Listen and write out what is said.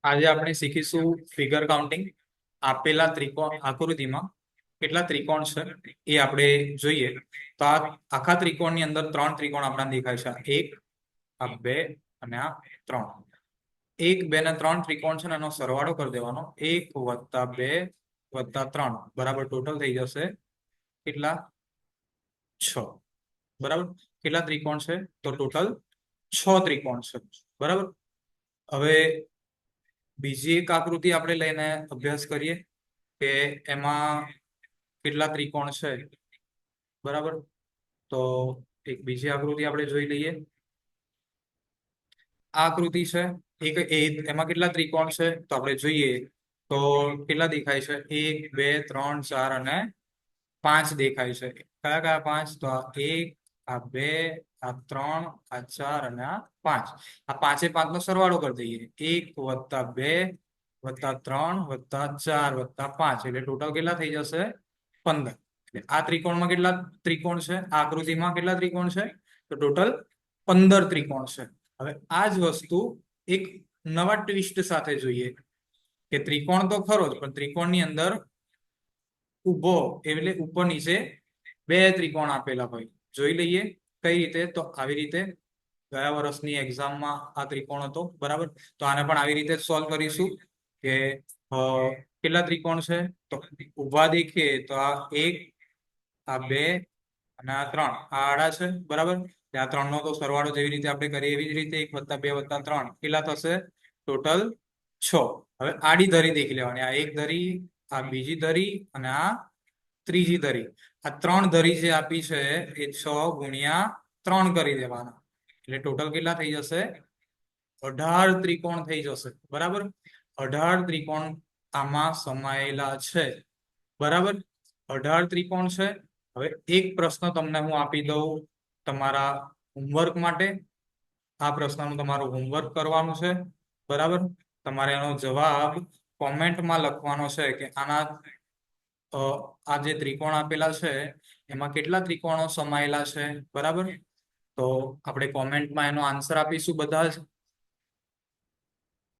આજે આપણે શીખીશું ફિગર કાઉન્ટિંગ. આપેલા ત્રિકોણ આકૃતિમાં કેટલા ત્રિકોણ છે એ આપણે જોઈએ. તો આ આખા ત્રિકોણની અંદર 3 ત્રિકોણ આપણને દેખાય છે. એક, આ 2 અને આ 3. 1, 2 ને 3 ત્રિકોણ છે ને એનો સરવાળો કરી દેવાનો. 1 + 2 + 3 બરાબર ટોટલ થઈ જશે કેટલા? 6. બરાબર. કેટલા ત્રિકોણ છે? તો ટોટલ 6 ત્રિકોણ છે. બરાબર. હવે બીજી એક આકૃતિ આપણે લઈને અભ્યાસ કરીએ કે એમાં કેટલા ત્રિકોણ છે. બરાબર. તો એક બીજી આકૃતિ આપણે જોઈ લઈએ. આ આકૃતિ છે એમાં કેટલા ત્રિકોણ છે તો આપણે જોઈએ તો કેટલા દેખાય છે? 1, 2, 3, 4 અને 5 દેખાય છે. કયા કયા 5? તો આ 1, આ 2, આ 3, આ 4 અને આ 5. આ 5 એ 5 નો સરવાળો કરી દઈએ. 1 + 2 + 3 + 4 + 5 એટલે ટોટલ કેટલા થઈ જશે? 15. આ ત્રિકોણમાં કેટલા ત્રિકોણ છે? આ આકૃતિમાં કેટલા ત્રિકોણ છે? તો ટોટલ 15 ત્રિકોણ છે. હવે આ જ વસ્તુ એક નવા ટ્વિસ્ટ સાથે જોઈએ કે ત્રિકોણ તો ખરો જ, પણ ત્રિકોણની અંદર ઉભો એટલે ઉપર નીચે 2 ત્રિકોણ આપેલા હોય. જોઈ લઈએ કઈ રીતે. તો આવી રીતે ગયા વર્ષની એક્ઝામમાં આ ત્રિકોણ હતો. બરાબર. તો આને પણ આવી રીતે સોલ્વ કરીશું કે કેટલા ત્રિકોણ છે. તો ઉભા દેખીએ તો આ 1, આ 2 અને આ 3 આ આડા છે. બરાબર. આ 3 નો તો સરવાળો જેવી રીતે આપણે કરીએ એવી જ રીતે 1 + 2 + 3 કેટલા થશે? ટોટલ 6. હવે આડી ધરી દેખી લેવાની. આ એક ધરી, આ બીજી ધરી અને આ ત્રીજી ધરી. આ 3 ધરી જે આપી છે એ 6 × 3 કરી દેવાના. એટલે ટોટલ કેટલા થઈ જશે? 18 ત્રિકોણ થઈ જશે. બરાબર. 18 ત્રિકોણ આમાં સમાયેલા છે. બરાબર. 18 ત્રિકોણ છે. હવે એક પ્રશ્ન તમને હું આપી દઉં તમારા હોમવર્ક માટે. આ પ્રશ્નનું તમારું હોમવર્ક કરવાનું છે. બરાબર. તમારે એનો જવાબ કોમેન્ટમાં લખવાનો છે કે આના આ જે ત્રિકોણ આપેલા છે એમાં કેટલા ત્રિકોણો સમાયેલા છે. બરાબર. તો આપણે કોમેન્ટમાં એનો આન્સર આપીશું બધા જ.